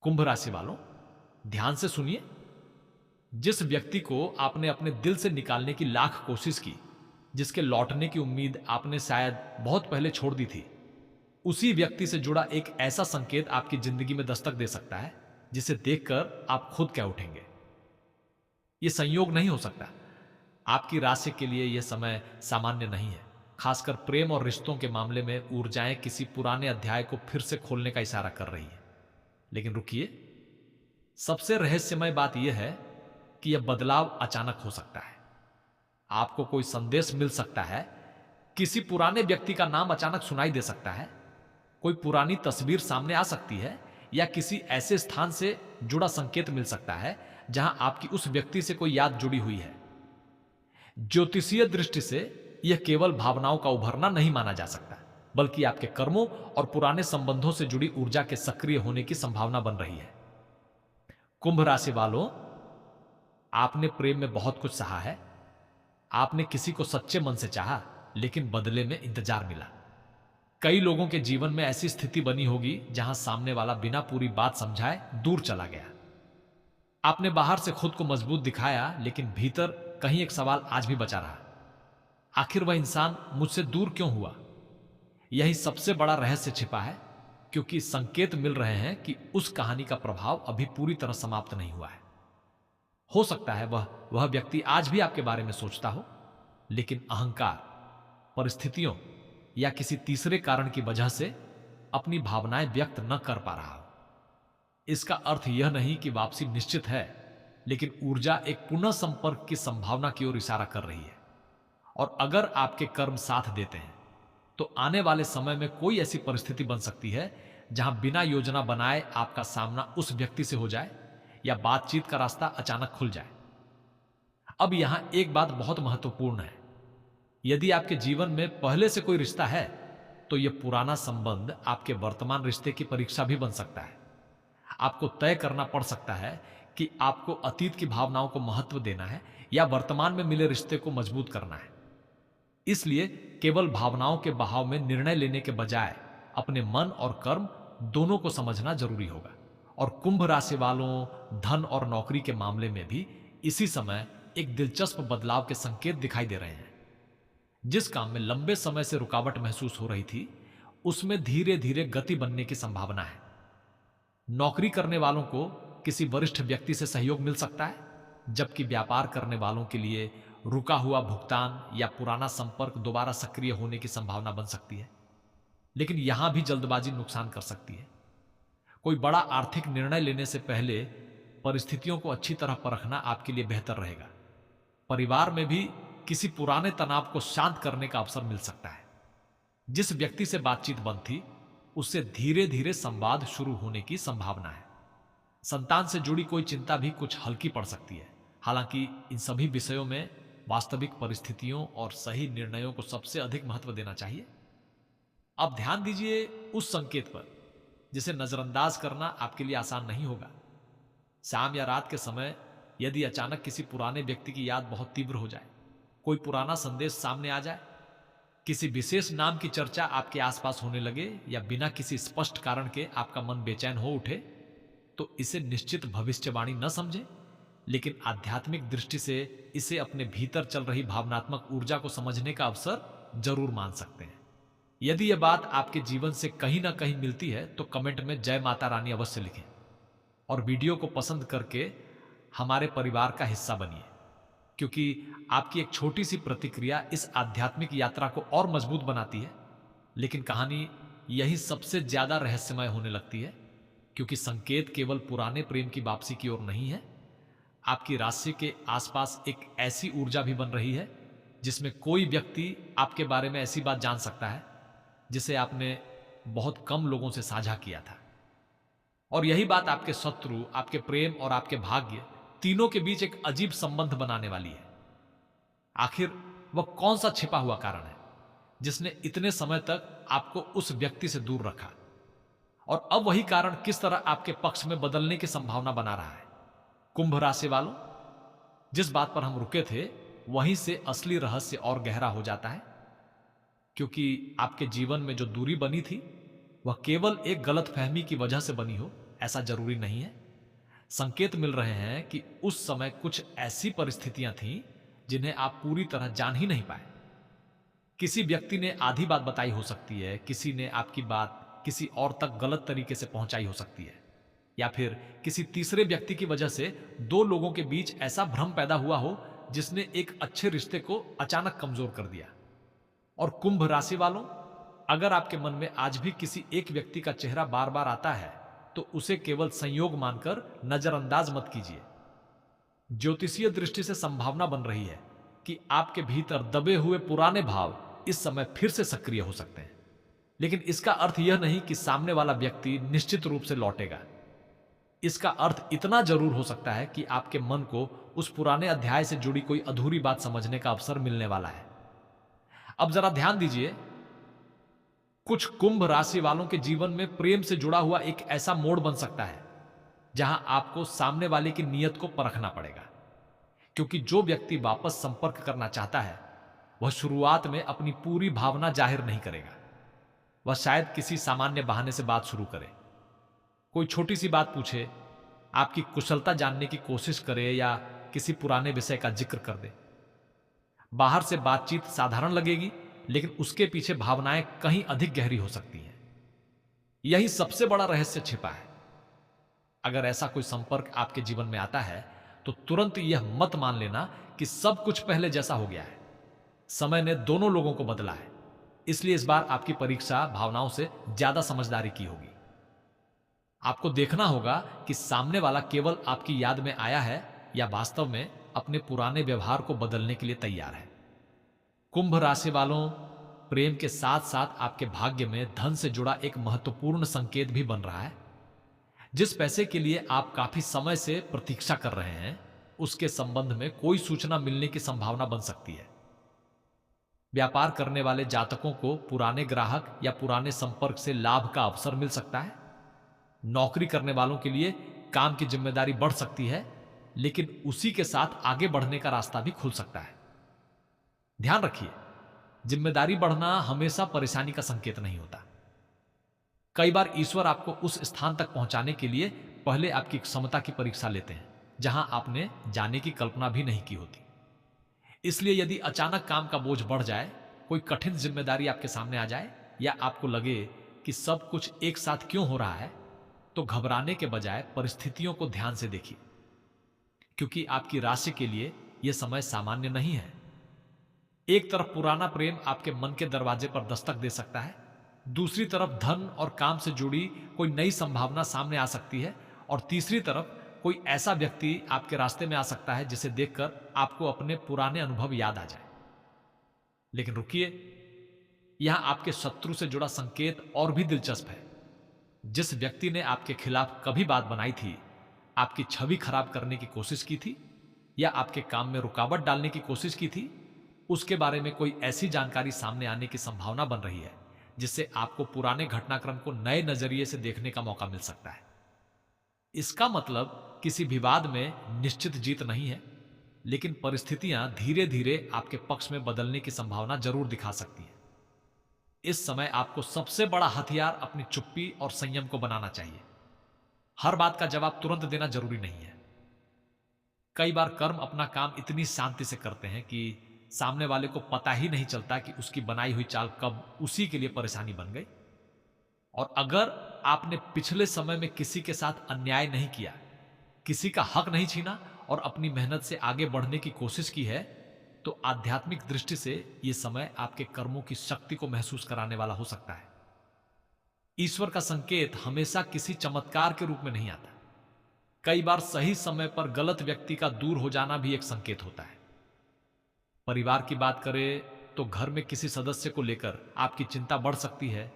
कुंभ राशि वालों, ध्यान से सुनिए। जिस व्यक्ति को आपने अपने दिल से निकालने की लाख कोशिश की, जिसके लौटने की उम्मीद आपने शायद बहुत पहले छोड़ दी थी, उसी व्यक्ति से जुड़ा एक ऐसा संकेत आपकी जिंदगी में दस्तक दे सकता है जिसे देखकर आप खुद कह उठेंगे, यह संयोग नहीं हो सकता। आपकी राशि के लिए यह समय सामान्य नहीं है। खासकर प्रेम और रिश्तों के मामले में ऊर्जाएं किसी पुराने अध्याय को फिर से खोलने का इशारा कर रही है। लेकिन रुकिए, सबसे रहस्यमय बात यह है कि यह बदलाव अचानक हो सकता है। आपको कोई संदेश मिल सकता है, किसी पुराने व्यक्ति का नाम अचानक सुनाई दे सकता है, कोई पुरानी तस्वीर सामने आ सकती है, या किसी ऐसे स्थान से जुड़ा संकेत मिल सकता है जहां आपकी उस व्यक्ति से कोई याद जुड़ी हुई है। ज्योतिषीय दृष्टि से यह केवल भावनाओं का उभरना नहीं माना जा सकता, बल्कि आपके कर्मों और पुराने संबंधों से जुड़ी ऊर्जा के सक्रिय होने की संभावना बन रही है। कुंभ राशि वालों, आपने प्रेम में बहुत कुछ सहा है। आपने किसी को सच्चे मन से चाहा, लेकिन बदले में इंतजार मिला। कई लोगों के जीवन में ऐसी स्थिति बनी होगी जहां सामने वाला बिना पूरी बात समझाए दूर चला गया। आपने बाहर से खुद को मजबूत दिखाया, लेकिन भीतर कहीं एक सवाल आज भी बचा रहा, आखिर वह इंसान मुझसे दूर क्यों हुआ? यही सबसे बड़ा रहस्य छिपा है, क्योंकि संकेत मिल रहे हैं कि उस कहानी का प्रभाव अभी पूरी तरह समाप्त नहीं हुआ है। हो सकता है वह व्यक्ति आज भी आपके बारे में सोचता हो, लेकिन अहंकार, परिस्थितियों या किसी तीसरे कारण की वजह से अपनी भावनाएं व्यक्त न कर पा रहा हो। इसका अर्थ यह नहीं कि वापसी निश्चित है, लेकिन ऊर्जा एक पुनः संपर्क की संभावना की ओर इशारा कर रही है। और अगर आपके कर्म साथ देते हैं, तो आने वाले समय में कोई ऐसी परिस्थिति बन सकती है जहां बिना योजना बनाए आपका सामना उस व्यक्ति से हो जाए, या बातचीत का रास्ता अचानक खुल जाए। अब यहां एक बात बहुत महत्वपूर्ण है। यदि आपके जीवन में पहले से कोई रिश्ता है, तो यह पुराना संबंध आपके वर्तमान रिश्ते की परीक्षा भी बन सकता है। आपको तय करना पड़ सकता है कि आपको अतीत की भावनाओं को महत्व देना है या वर्तमान में मिले रिश्ते को मजबूत करना है। इसलिए केवल भावनाओं के बहाव में निर्णय लेने के बजाय अपने मन और कर्म दोनों को समझना जरूरी होगा। और कुंभ राशि वालों, धन और नौकरी के मामले में भी इसी समय एक दिलचस्प बदलाव के संकेत दिखाई दे रहे हैं। जिस काम में लंबे समय से रुकावट महसूस हो रही थी, उसमें धीरे धीरे गति बनने की संभावना है। नौकरी करने वालों को किसी वरिष्ठ व्यक्ति से सहयोग मिल सकता है, जबकि व्यापार करने वालों के लिए रुका हुआ भुगतान या पुराना संपर्क दोबारा सक्रिय होने की संभावना बन सकती है। लेकिन यहां भी जल्दबाजी नुकसान कर सकती है। कोई बड़ा आर्थिक निर्णय लेने से पहले परिस्थितियों को अच्छी तरह परखना आपके लिए बेहतर रहेगा। परिवार में भी किसी पुराने तनाव को शांत करने का अवसर मिल सकता है। जिस व्यक्ति से बातचीत बंद थी, उससे धीरे धीरे संवाद शुरू होने की संभावना है। संतान से जुड़ी कोई चिंता भी कुछ हल्की पड़ सकती है। हालांकि इन सभी विषयों में वास्तविक परिस्थितियों और सही निर्णयों को सबसे अधिक महत्व देना चाहिए। अब ध्यान दीजिए उस संकेत पर जिसे नजरअंदाज करना आपके लिए आसान नहीं होगा। शाम या रात के समय यदि अचानक किसी पुराने व्यक्ति की याद बहुत तीव्र हो जाए, कोई पुराना संदेश सामने आ जाए, किसी विशेष नाम की चर्चा आपके आसपास होने लगे, या बिना किसी स्पष्ट कारण के आपका मन बेचैन हो उठे, तो इसे निश्चित भविष्यवाणी न समझें, लेकिन आध्यात्मिक दृष्टि से इसे अपने भीतर चल रही भावनात्मक ऊर्जा को समझने का अवसर जरूर मान सकते हैं। यदि यह बात आपके जीवन से कहीं ना कहीं मिलती है, तो कमेंट में जय माता रानी अवश्य लिखें, और वीडियो को पसंद करके हमारे परिवार का हिस्सा बनिए, क्योंकि आपकी एक छोटी सी प्रतिक्रिया इस आध्यात्मिक यात्रा को और मजबूत बनाती है। लेकिन कहानी यही सबसे ज्यादा रहस्यमय होने लगती है, क्योंकि संकेत केवल पुराने प्रेम की वापसी की ओर नहीं है। आपकी राशि के आसपास एक ऐसी ऊर्जा भी बन रही है जिसमें कोई व्यक्ति आपके बारे में ऐसी बात जान सकता है जिसे आपने बहुत कम लोगों से साझा किया था। और यही बात आपके शत्रु, आपके प्रेम और आपके भाग्य तीनों के बीच एक अजीब संबंध बनाने वाली है। आखिर वह कौन सा छिपा हुआ कारण है जिसने इतने समय तक आपको उस व्यक्ति से दूर रखा, और अब वही कारण किस तरह आपके पक्ष में बदलने की संभावना बना रहा है? कुंभ राशि वालों, जिस बात पर हम रुके थे वहीं से असली रहस्य और गहरा हो जाता है, क्योंकि आपके जीवन में जो दूरी बनी थी वह केवल एक गलतफहमी की वजह से बनी हो, ऐसा जरूरी नहीं है। संकेत मिल रहे हैं कि उस समय कुछ ऐसी परिस्थितियां थीं जिन्हें आप पूरी तरह जान ही नहीं पाए। किसी व्यक्ति ने आधी बात बताई हो सकती है, किसी ने आपकी बात किसी और तक गलत तरीके से पहुंचाई हो सकती है, या फिर किसी तीसरे व्यक्ति की वजह से दो लोगों के बीच ऐसा भ्रम पैदा हुआ हो जिसने एक अच्छे रिश्ते को अचानक कमजोर कर दिया। और कुंभ राशि वालों, अगर आपके मन में आज भी किसी एक व्यक्ति का चेहरा बार बार आता है तो उसे केवल संयोग मानकर नजरअंदाज मत कीजिए। ज्योतिषीय दृष्टि से संभावना बन रही है कि आपके भीतर दबे हुए पुराने भाव इस समय फिर से सक्रिय हो सकते हैं। लेकिन इसका अर्थ यह नहीं कि सामने वाला व्यक्ति निश्चित रूप से लौटेगा। इसका अर्थ इतना जरूर हो सकता है कि आपके मन को उस पुराने अध्याय से जुड़ी कोई अधूरी बात समझने का अवसर मिलने वाला है। अब जरा ध्यान दीजिए, कुछ कुंभ राशि वालों के जीवन में प्रेम से जुड़ा हुआ एक ऐसा मोड़ बन सकता है जहां आपको सामने वाले की नीयत को परखना पड़ेगा, क्योंकि जो व्यक्ति वापस संपर्क करना चाहता है वह शुरुआत में अपनी पूरी भावना जाहिर नहीं करेगा। वह शायद किसी सामान्य बहाने से बात शुरू करे, कोई छोटी सी बात पूछे, आपकी कुशलता जानने की कोशिश करे या किसी पुराने विषय का जिक्र कर दे। बाहर से बातचीत साधारण लगेगी, लेकिन उसके पीछे भावनाएं कहीं अधिक गहरी हो सकती हैं। यही सबसे बड़ा रहस्य छिपा है। अगर ऐसा कोई संपर्क आपके जीवन में आता है तो तुरंत यह मत मान लेना कि सब कुछ पहले जैसा हो गया है। समय ने दोनों लोगों को बदला है, इसलिए इस बार आपकी परीक्षा भावनाओं से ज्यादा समझदारी की होगी। आपको देखना होगा कि सामने वाला केवल आपकी याद में आया है या वास्तव में अपने पुराने व्यवहार को बदलने के लिए तैयार है। कुंभ राशि वालों, प्रेम के साथ साथ आपके भाग्य में धन से जुड़ा एक महत्वपूर्ण संकेत भी बन रहा है। जिस पैसे के लिए आप काफी समय से प्रतीक्षा कर रहे हैं, उसके संबंध में कोई सूचना मिलने की संभावना बन सकती है। व्यापार करने वाले जातकों को पुराने ग्राहक या पुराने संपर्क से लाभ का अवसर मिल सकता है। नौकरी करने वालों के लिए काम की जिम्मेदारी बढ़ सकती है, लेकिन उसी के साथ आगे बढ़ने का रास्ता भी खुल सकता है। ध्यान रखिए, जिम्मेदारी बढ़ना हमेशा परेशानी का संकेत नहीं होता। कई बार ईश्वर आपको उस स्थान तक पहुंचाने के लिए पहले आपकी क्षमता की परीक्षा लेते हैं, जहां आपने जाने की कल्पना भी नहीं की होती। इसलिए यदि अचानक काम का बोझ बढ़ जाए, कोई कठिन जिम्मेदारी आपके सामने आ जाए, या आपको लगे कि सब कुछ एक साथ क्यों हो रहा है, तो घबराने के बजाय परिस्थितियों को ध्यान से देखिए, क्योंकि आपकी राशि के लिए यह समय सामान्य नहीं है। एक तरफ पुराना प्रेम आपके मन के दरवाजे पर दस्तक दे सकता है, दूसरी तरफ धन और काम से जुड़ी कोई नई संभावना सामने आ सकती है, और तीसरी तरफ कोई ऐसा व्यक्ति आपके रास्ते में आ सकता है जिसे देखकर आपको अपने पुराने अनुभव याद आ जाए। लेकिन रुकिए, यहां आपके शत्रु से जुड़ा संकेत और भी दिलचस्प है। जिस व्यक्ति ने आपके खिलाफ कभी बात बनाई थी, आपकी छवि खराब करने की कोशिश की थी या आपके काम में रुकावट डालने की कोशिश की थी, उसके बारे में कोई ऐसी जानकारी सामने आने की संभावना बन रही है जिससे आपको पुराने घटनाक्रम को नए नजरिए से देखने का मौका मिल सकता है। इसका मतलब किसी विवाद में निश्चित जीत नहीं है, लेकिन परिस्थितियां धीरे धीरे आपके पक्ष में बदलने की संभावना जरूर दिखा सकती है। इस समय आपको सबसे बड़ा हथियार अपनी चुप्पी और संयम को बनाना चाहिए। हर बात का जवाब तुरंत देना जरूरी नहीं है। कई बार कर्म अपना काम इतनी शांति से करते हैं कि सामने वाले को पता ही नहीं चलता कि उसकी बनाई हुई चाल कब उसी के लिए परेशानी बन गई। और अगर आपने पिछले समय में किसी के साथ अन्याय नहीं किया, किसी का हक नहीं छीना और अपनी मेहनत से आगे बढ़ने की कोशिश की है, तो आध्यात्मिक दृष्टि से यह समय आपके कर्मों की शक्ति को महसूस कराने वाला हो सकता है। ईश्वर का संकेत हमेशा किसी चमत्कार के रूप में नहीं आता। कई बार सही समय पर गलत व्यक्ति का दूर हो जाना भी एक संकेत होता है। परिवार की बात करें तो घर में किसी सदस्य को लेकर आपकी चिंता बढ़ सकती है,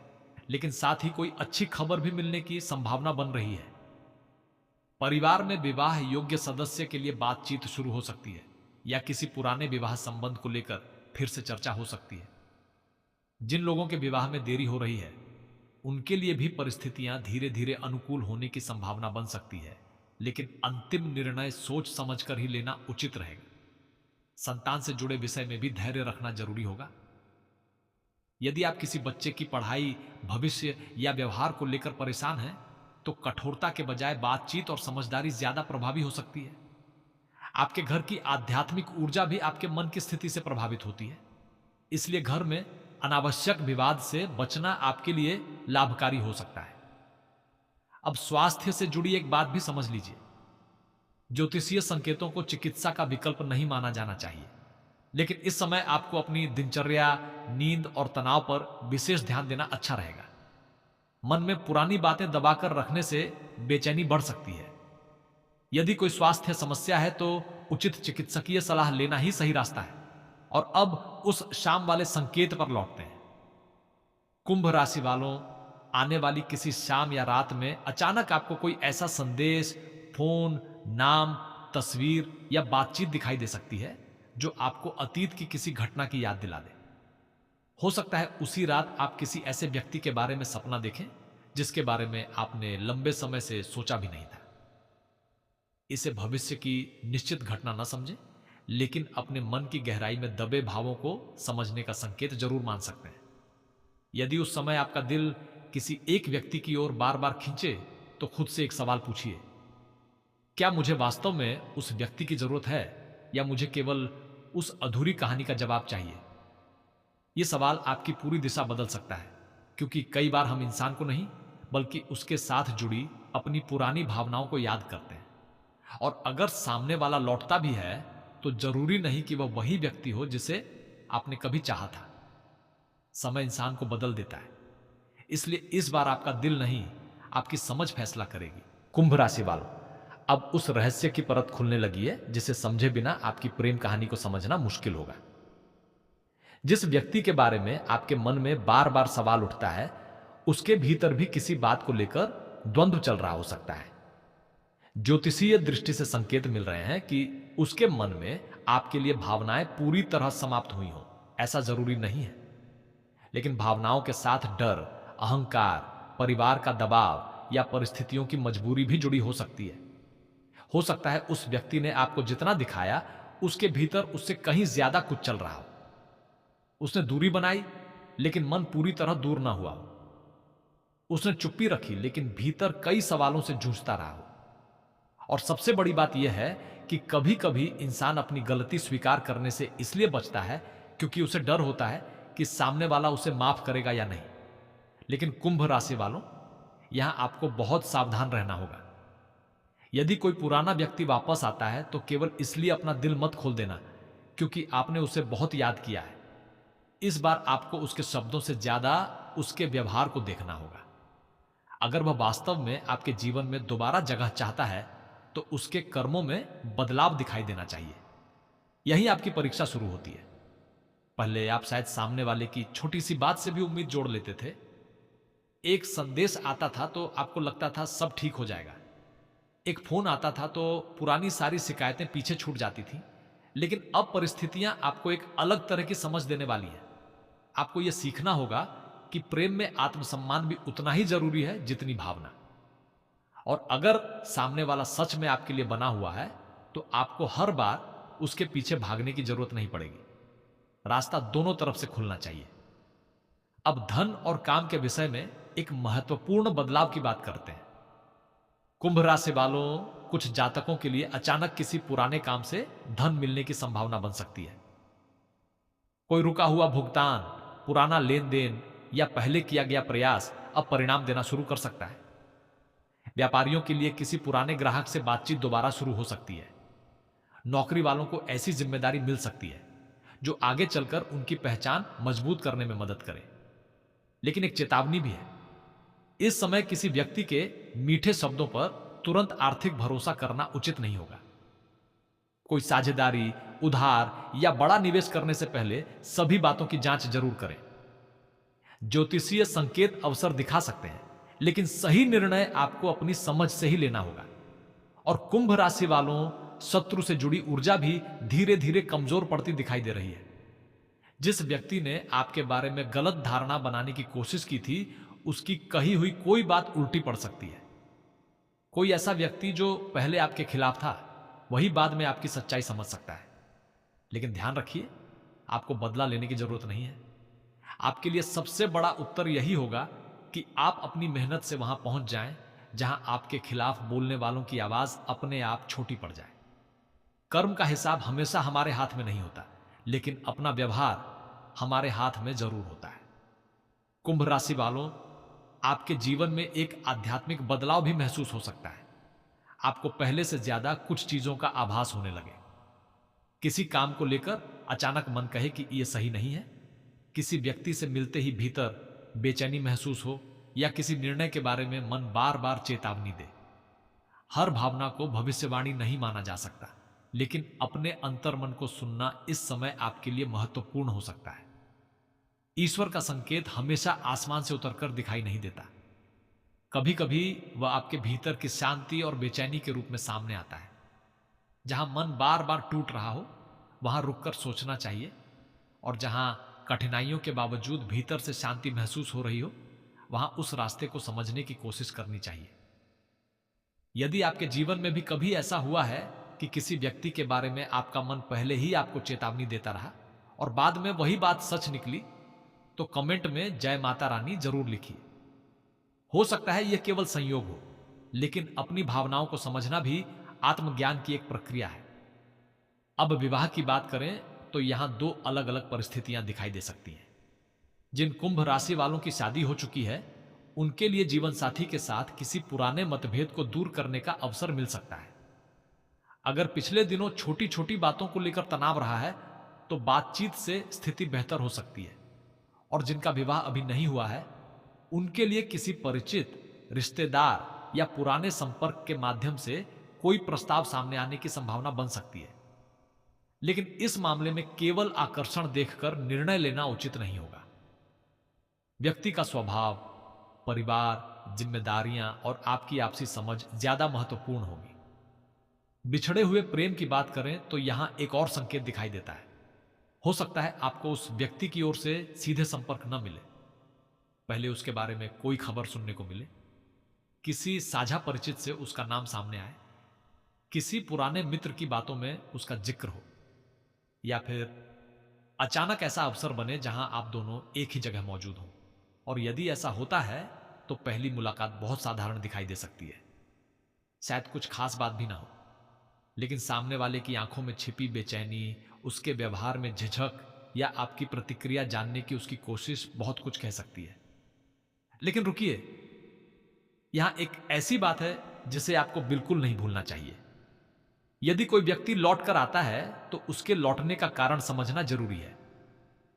लेकिन साथ ही कोई अच्छी खबर भी मिलने की संभावना बन रही है। परिवार में विवाह योग्य सदस्य के लिए बातचीत शुरू हो सकती है, या किसी पुराने विवाह संबंध को लेकर फिर से चर्चा हो सकती है। जिन लोगों के विवाह में देरी हो रही है, उनके लिए भी परिस्थितियां धीरे धीरे अनुकूल होने की संभावना बन सकती है, लेकिन अंतिम निर्णय सोच समझकर ही लेना उचित रहेगा। संतान से जुड़े विषय में भी धैर्य रखना जरूरी होगा। यदि आप किसी बच्चे की पढ़ाई, भविष्य या व्यवहार को लेकर परेशान हैं, तो कठोरता के बजाय बातचीत और समझदारी ज्यादा प्रभावी हो सकती है। आपके घर की आध्यात्मिक ऊर्जा भी आपके मन की स्थिति से प्रभावित होती है। इसलिए घर में अनावश्यक विवाद से बचना आपके लिए लाभकारी हो सकता है। अब स्वास्थ्य से जुड़ी एक बात भी समझ लीजिए। ज्योतिषीय संकेतों को चिकित्सा का विकल्प नहीं माना जाना चाहिए, लेकिन इस समय आपको अपनी दिनचर्या, नींद और तनाव पर विशेष ध्यान देना अच्छा रहेगा। मन में पुरानी बातें दबाकर रखने से बेचैनी बढ़ सकती है। यदि कोई स्वास्थ्य समस्या है तो उचित चिकित्सकीय सलाह लेना ही सही रास्ता है। और अब उस शाम वाले संकेत पर लौटते हैं। कुंभ राशि वालों, आने वाली किसी शाम या रात में अचानक आपको कोई ऐसा संदेश, फोन, नाम, तस्वीर या बातचीत दिखाई दे सकती है जो आपको अतीत की किसी घटना की याद दिला दे। हो सकता है उसी रात आप किसी ऐसे व्यक्ति के बारे में सपना देखें जिसके बारे में आपने लंबे समय से सोचा भी नहीं था। इसे भविष्य की निश्चित घटना न समझें, लेकिन अपने मन की गहराई में दबे भावों को समझने का संकेत जरूर मान सकते हैं। यदि उस समय आपका दिल किसी एक व्यक्ति की ओर बार बार खींचे तो खुद से एक सवाल पूछिए, क्या मुझे वास्तव में उस व्यक्ति की जरूरत है या मुझे केवल उस अधूरी कहानी का जवाब चाहिए? यह सवाल आपकी पूरी दिशा बदल सकता है, क्योंकि कई बार हम इंसान को नहीं बल्कि उसके साथ जुड़ी अपनी पुरानी भावनाओं को याद करते हैं। और अगर सामने वाला लौटता भी है तो जरूरी नहीं कि वह वही व्यक्ति हो जिसे आपने कभी चाहा था। समय इंसान को बदल देता है, इसलिए इस बार आपका दिल नहीं, आपकी समझ फैसला करेगी। कुंभ राशि वालों, अब उस रहस्य की परत खुलने लगी है जिसे समझे बिना आपकी प्रेम कहानी को समझना मुश्किल होगा। जिस व्यक्ति के बारे में आपके मन में बार बार सवाल उठता है, उसके भीतर भी किसी बात को लेकर द्वंद्व चल रहा हो सकता है। ज्योतिषीय दृष्टि से संकेत मिल रहे हैं कि उसके मन में आपके लिए भावनाएं पूरी तरह समाप्त हुई हो। ऐसा जरूरी नहीं है, लेकिन भावनाओं के साथ डर, अहंकार, परिवार का दबाव या परिस्थितियों की मजबूरी भी जुड़ी हो सकती है। हो सकता है उस व्यक्ति ने आपको जितना दिखाया उसके भीतर उससे कहीं ज्यादा कुछ चल रहा हो। उसने दूरी बनाई लेकिन मन पूरी तरह दूर ना हुआ हो। उसने चुप्पी रखी लेकिन भीतर कई सवालों से जूझता रहा हो। और सबसे बड़ी बात यह है कि कभी कभी इंसान अपनी गलती स्वीकार करने से इसलिए बचता है क्योंकि उसे डर होता है कि सामने वाला उसे माफ करेगा या नहीं। लेकिन कुंभ राशि वालों, यहां आपको बहुत सावधान रहना होगा। यदि कोई पुराना व्यक्ति वापस आता है तो केवल इसलिए अपना दिल मत खोल देना क्योंकि आपने उसे बहुत याद किया है। इस बार आपको उसके शब्दों से ज्यादा उसके व्यवहार को देखना होगा। अगर वह वास्तव में आपके जीवन में दोबारा जगह चाहता है तो उसके कर्मों में बदलाव दिखाई देना चाहिए। यही आपकी परीक्षा शुरू होती है। पहले आप शायद सामने वाले की छोटी सी बात से भी उम्मीद जोड़ लेते थे। एक संदेश आता था तो आपको लगता था सब ठीक हो जाएगा। एक फोन आता था तो पुरानी सारी शिकायतें पीछे छूट जाती थी। लेकिन अब परिस्थितियां आपको एक अलग तरह की समझ देने वाली है। आपको यह सीखना होगा कि प्रेम में आत्मसम्मान भी उतना ही जरूरी है जितनी भावना। और अगर सामने वाला सच में आपके लिए बना हुआ है तो आपको हर बार उसके पीछे भागने की जरूरत नहीं पड़ेगी। रास्ता दोनों तरफ से खुलना चाहिए। अब धन और काम के विषय में एक महत्वपूर्ण बदलाव की बात करते हैं। कुंभ राशि वालों, कुछ जातकों के लिए अचानक किसी पुराने काम से धन मिलने की संभावना बन सकती है। कोई रुका हुआ भुगतान, पुराना लेन देन या पहले किया गया प्रयास अब परिणाम देना शुरू कर सकता है। व्यापारियों के लिए किसी पुराने ग्राहक से बातचीत दोबारा शुरू हो सकती है। नौकरी वालों को ऐसी जिम्मेदारी मिल सकती है जो आगे चलकर उनकी पहचान मजबूत करने में मदद करे। लेकिन एक चेतावनी भी है। इस समय किसी व्यक्ति के मीठे शब्दों पर तुरंत आर्थिक भरोसा करना उचित नहीं होगा। कोई साझेदारी, उधार या बड़ा निवेश करने से पहले सभी बातों की जांच जरूर करें। ज्योतिषीय संकेत अवसर दिखा सकते हैं, लेकिन सही निर्णय आपको अपनी समझ से ही लेना होगा। और कुंभ राशि वालों, शत्रु से जुड़ी ऊर्जा भी धीरे धीरे कमजोर पड़ती दिखाई दे रही है। जिस व्यक्ति ने आपके बारे में गलत धारणा बनाने की कोशिश की थी, उसकी कही हुई कोई बात उल्टी पड़ सकती है। कोई ऐसा व्यक्ति जो पहले आपके खिलाफ था, वही बाद में आपकी सच्चाई समझ सकता है। लेकिन ध्यान रखिए, आपको बदला लेने की जरूरत नहीं है। आपके लिए सबसे बड़ा उत्तर यही होगा कि आप अपनी मेहनत से वहां पहुंच जाएं जहां आपके खिलाफ बोलने वालों की आवाज अपने आप छोटी पड़ जाए। कर्म का हिसाब हमेशा हमारे हाथ में नहीं होता, लेकिन अपना व्यवहार हमारे हाथ में जरूर होता है। कुंभ राशि वालों, आपके जीवन में एक आध्यात्मिक बदलाव भी महसूस हो सकता है। आपको पहले से ज्यादा कुछ चीजों का आभास होने लगे। किसी काम को लेकर अचानक मन कहे कि यह सही नहीं है, किसी व्यक्ति से मिलते ही भीतर बेचैनी महसूस हो, या किसी निर्णय के बारे में मन बार बार चेतावनी दे। हर भावना को भविष्यवाणी नहीं माना जा सकता, लेकिन अपने अंतर्मन को सुनना इस समय आपके लिए महत्वपूर्ण हो सकता है। ईश्वर का संकेत हमेशा आसमान से उतरकर दिखाई नहीं देता। कभी कभी वह आपके भीतर की शांति और बेचैनी के रूप में सामने आता है। जहां मन बार बार टूट रहा हो, वहां रुककर सोचना चाहिए, और जहां कठिनाइयों के बावजूद भीतर से शांति महसूस हो रही हो, वहां उस रास्ते को समझने की कोशिश करनी चाहिए। यदि आपके जीवन में भी कभी ऐसा हुआ है कि किसी व्यक्ति के बारे में आपका मन पहले ही आपको चेतावनी देता रहा और बाद में वही बात सच निकली, तो कमेंट में जय माता रानी जरूर लिखिए। हो सकता है यह केवल संयोग हो, लेकिन अपनी भावनाओं को समझना भी आत्मज्ञान की एक प्रक्रिया है। अब विवाह की बात करें तो यहां दो अलग अलग परिस्थितियां दिखाई दे सकती हैं। जिन कुंभ राशि वालों की शादी हो चुकी है, उनके लिए जीवन साथी के साथ किसी पुराने मतभेद को दूर करने का अवसर मिल सकता है। अगर पिछले दिनों छोटी छोटी बातों को लेकर तनाव रहा है, तो बातचीत से स्थिति बेहतर हो सकती है। और जिनका विवाह अभी नहीं हुआ है, उनके लिए किसी परिचित, रिश्तेदार या पुराने संपर्क के माध्यम से कोई प्रस्ताव सामने आने की संभावना बन सकती है। लेकिन इस मामले में केवल आकर्षण देखकर निर्णय लेना उचित नहीं होगा। व्यक्ति का स्वभाव, परिवार, जिम्मेदारियां और आपकी आपसी समझ ज्यादा महत्वपूर्ण होगी। बिछड़े हुए प्रेम की बात करें तो यहां एक और संकेत दिखाई देता है। हो सकता है आपको उस व्यक्ति की ओर से सीधे संपर्क न मिले, पहले उसके बारे में कोई खबर सुनने को मिले, किसी साझा परिचित से उसका नाम सामने आए, किसी पुराने मित्र की बातों में उसका जिक्र हो, या फिर अचानक ऐसा अवसर बने जहां आप दोनों एक ही जगह मौजूद हों। और यदि ऐसा होता है तो पहली मुलाकात बहुत साधारण दिखाई दे सकती है। शायद कुछ खास बात भी ना हो, लेकिन सामने वाले की आंखों में छिपी बेचैनी, उसके व्यवहार में झिझक या आपकी प्रतिक्रिया जानने की उसकी कोशिश बहुत कुछ कह सकती है। लेकिन रुकिए, यहां एक ऐसी बात है जिसे आपको बिल्कुल नहीं भूलना चाहिए। यदि कोई व्यक्ति लौट कर आता है तो उसके लौटने का कारण समझना जरूरी है।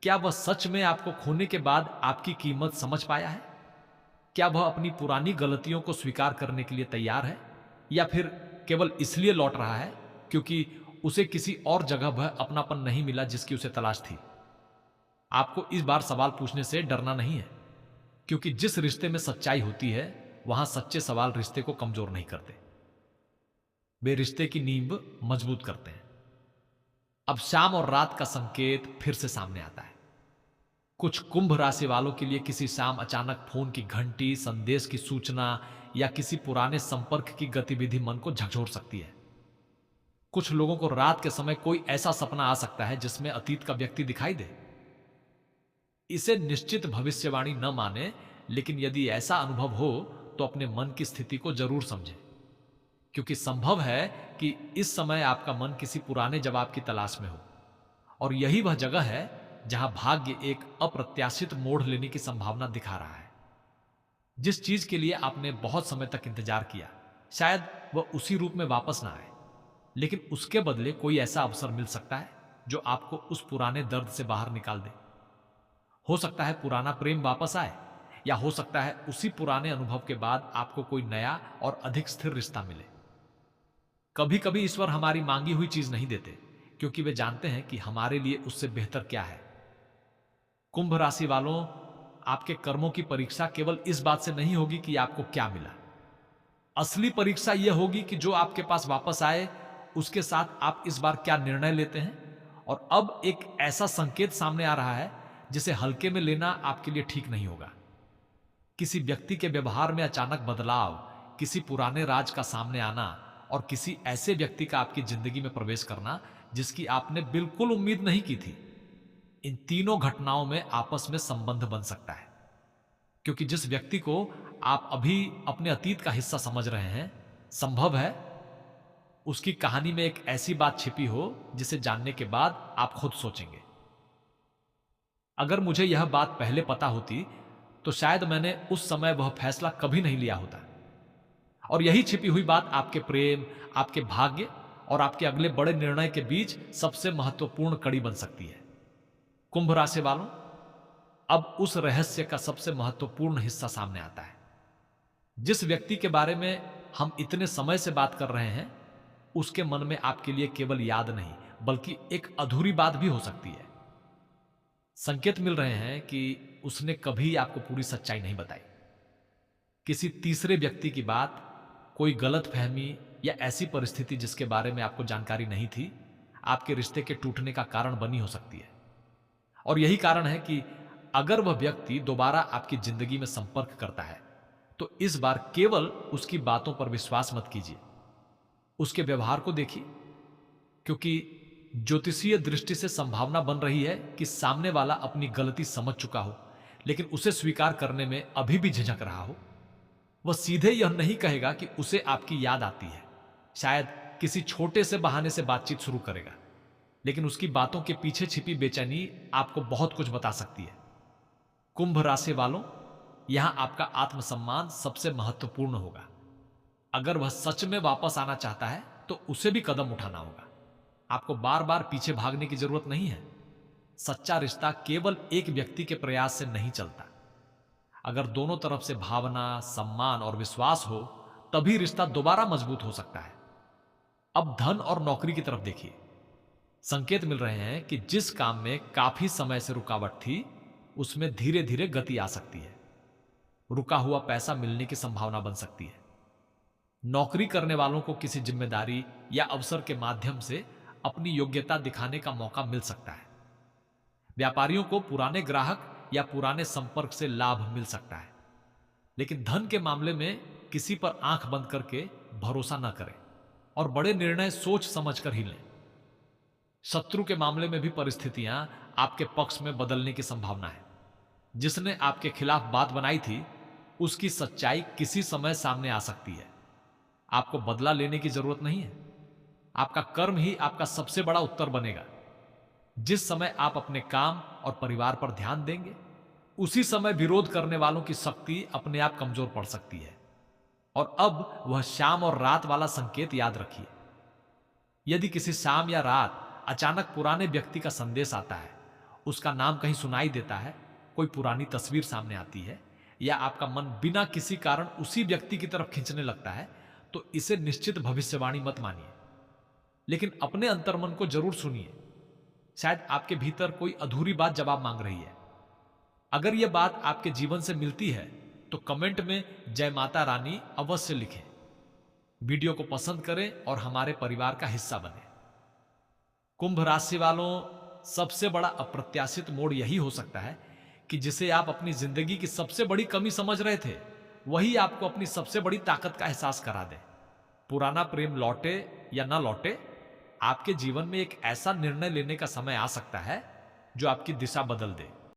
क्या वह सच में आपको खोने के बाद आपकी कीमत समझ पाया है? क्या वह अपनी पुरानी गलतियों को स्वीकार करने के लिए तैयार है, या फिर केवल इसलिए लौट रहा है क्योंकि उसे किसी और जगह वह अपनापन नहीं मिला जिसकी उसे तलाश थी? आपको इस बार सवाल पूछने से डरना नहीं है, क्योंकि जिस रिश्ते में सच्चाई होती है, वहां सच्चे सवाल रिश्ते को कमजोर नहीं करते, वे रिश्ते की नींव मजबूत करते हैं। अब शाम और रात का संकेत फिर से सामने आता है। कुछ कुंभ राशि वालों के लिए किसी शाम अचानक फोन की घंटी, संदेश की सूचना या किसी पुराने संपर्क की गतिविधि मन को झकझोर सकती है। कुछ लोगों को रात के समय कोई ऐसा सपना आ सकता है जिसमें अतीत का व्यक्ति दिखाई दे। इसे निश्चित भविष्यवाणी न माने, लेकिन यदि ऐसा अनुभव हो तो अपने मन की स्थिति को जरूर समझें, क्योंकि संभव है कि इस समय आपका मन किसी पुराने जवाब की तलाश में हो, और यही वह जगह है जहां भाग्य एक अप्रत्याशित मोड़ लेने की संभावना दिखा रहा है। जिस चीज के लिए आपने बहुत समय तक इंतजार किया, शायद वह उसी रूप में वापस ना आए, लेकिन उसके बदले कोई ऐसा अवसर मिल सकता है जो आपको उस पुराने दर्द से बाहर निकाल दे। हो सकता है पुराना प्रेम वापस आए, या हो सकता है उसी पुराने अनुभव के बाद आपको कोई नया और अधिक स्थिर रिश्ता मिले। कभी कभी ईश्वर हमारी मांगी हुई चीज नहीं देते, क्योंकि वे जानते हैं कि हमारे लिए उससे बेहतर क्या है। कुंभ राशि वालों, आपके कर्मों की परीक्षा केवल इस बात से नहीं होगी कि आपको क्या मिला। असली परीक्षा यह होगी कि जो आपके पास वापस आए, उसके साथ आप इस बार क्या निर्णय लेते हैं। और अब एक ऐसा संकेत सामने आ रहा है जिसे हल्के में लेना आपके लिए ठीक नहीं होगा। किसी व्यक्ति के व्यवहार में अचानक बदलाव, किसी पुराने राज का सामने आना, और किसी ऐसे व्यक्ति का आपकी जिंदगी में प्रवेश करना जिसकी आपने बिल्कुल उम्मीद नहीं की थी। इन तीनों घटनाओं में आपस में संबंध बन सकता है, क्योंकि जिस व्यक्ति को आप अभी अपने अतीत का हिस्सा समझ रहे हैं, संभव है उसकी कहानी में एक ऐसी बात छिपी हो जिसे जानने के बाद आप खुद सोचेंगे, अगर मुझे यह बात पहले पता होती तो शायद मैंने उस समय वह फैसला कभी नहीं लिया होता। और यही छिपी हुई बात आपके प्रेम, आपके भाग्य और आपके अगले बड़े निर्णय के बीच सबसे महत्वपूर्ण कड़ी बन सकती है। कुंभ राशि वालों, अब उस रहस्य का सबसे महत्वपूर्ण हिस्सा सामने आता है। जिस व्यक्ति के बारे में हम इतने समय से बात कर रहे हैं, उसके मन में आपके लिए केवल याद नहीं बल्कि एक अधूरी बात भी हो सकती है। संकेत मिल रहे हैं कि उसने कभी आपको पूरी सच्चाई नहीं बताई। किसी तीसरे व्यक्ति की बात, कोई गलत फहमी या ऐसी परिस्थिति जिसके बारे में आपको जानकारी नहीं थी, आपके रिश्ते के टूटने का कारण बनी हो सकती है। और यही कारण है कि अगर वह व्यक्ति दोबारा आपकी जिंदगी में संपर्क करता है तो इस बार केवल उसकी बातों पर विश्वास मत कीजिए, उसके व्यवहार को देखिए, क्योंकि ज्योतिषीय दृष्टि से संभावना बन रही है कि सामने वाला अपनी गलती समझ चुका हो लेकिन उसे स्वीकार करने में अभी भी झिझक रहा हो। वह सीधे यह नहीं कहेगा कि उसे आपकी याद आती है, शायद किसी छोटे से बहाने से बातचीत शुरू करेगा, लेकिन उसकी बातों के पीछे छिपी बेचैनी आपको बहुत कुछ बता सकती है। कुंभ राशि वालों, यहां आपका आत्मसम्मान सबसे महत्वपूर्ण होगा। अगर वह सच में वापस आना चाहता है तो उसे भी कदम उठाना होगा। आपको बार बार पीछे भागने की जरूरत नहीं है। सच्चा रिश्ता केवल एक व्यक्ति के प्रयास से नहीं चलता। अगर दोनों तरफ से भावना, सम्मान और विश्वास हो तभी रिश्ता दोबारा मजबूत हो सकता है। अब धन और नौकरी की तरफ देखिए। संकेत मिल रहे हैं कि जिस काम में काफी समय से रुकावट थी उसमें धीरे धीरे गति आ सकती है। रुका हुआ पैसा मिलने की संभावना बन सकती है। नौकरी करने वालों को किसी जिम्मेदारी या अवसर के माध्यम से अपनी योग्यता दिखाने का मौका मिल सकता है। व्यापारियों को पुराने ग्राहक या पुराने संपर्क से लाभ मिल सकता है। लेकिन धन के मामले में किसी पर आंख बंद करके भरोसा न करें और बड़े निर्णय सोच समझकर ही लें। शत्रु के मामले में भी परिस्थितियां आपके पक्ष में बदलने की संभावना है। जिसने आपके खिलाफ बात बनाई थी उसकी सच्चाई किसी समय सामने आ सकती है। आपको बदला लेने की जरूरत नहीं है। आपका कर्म ही आपका सबसे बड़ा उत्तर बनेगा। जिस समय आप अपने काम और परिवार पर ध्यान देंगे उसी समय विरोध करने वालों की शक्ति अपने आप कमजोर पड़ सकती है। और अब वह शाम और रात वाला संकेत याद रखिए। यदि किसी शाम या रात अचानक पुराने व्यक्ति का संदेश आता है, उसका नाम कहीं सुनाई देता है, कोई पुरानी तस्वीर सामने आती है या आपका मन बिना किसी कारण उसी व्यक्ति की तरफ खींचने लगता है, तो इसे निश्चित भविष्यवाणी मत मानिए, लेकिन अपने अंतर्मन को जरूर सुनिए। शायद आपके भीतर कोई अधूरी बात जवाब मांग रही है। अगर यह बात आपके जीवन से मिलती है तो कमेंट में जय माता रानी अवश्य लिखें। वीडियो को पसंद करें और हमारे परिवार का हिस्सा बने। कुंभ राशि वालों, सबसे बड़ा अप्रत्याशित मोड़ यही हो सकता है कि जिसे आप अपनी जिंदगी की सबसे बड़ी कमी समझ रहे थे वही आपको अपनी सबसे बड़ी ताकत का एहसास करा दे। पुराना प्रेम लौटे या ना लौटे, आपके जीवन में एक ऐसा निर्णय लेने का समय आ सकता है जो आपकी दिशा बदल दे।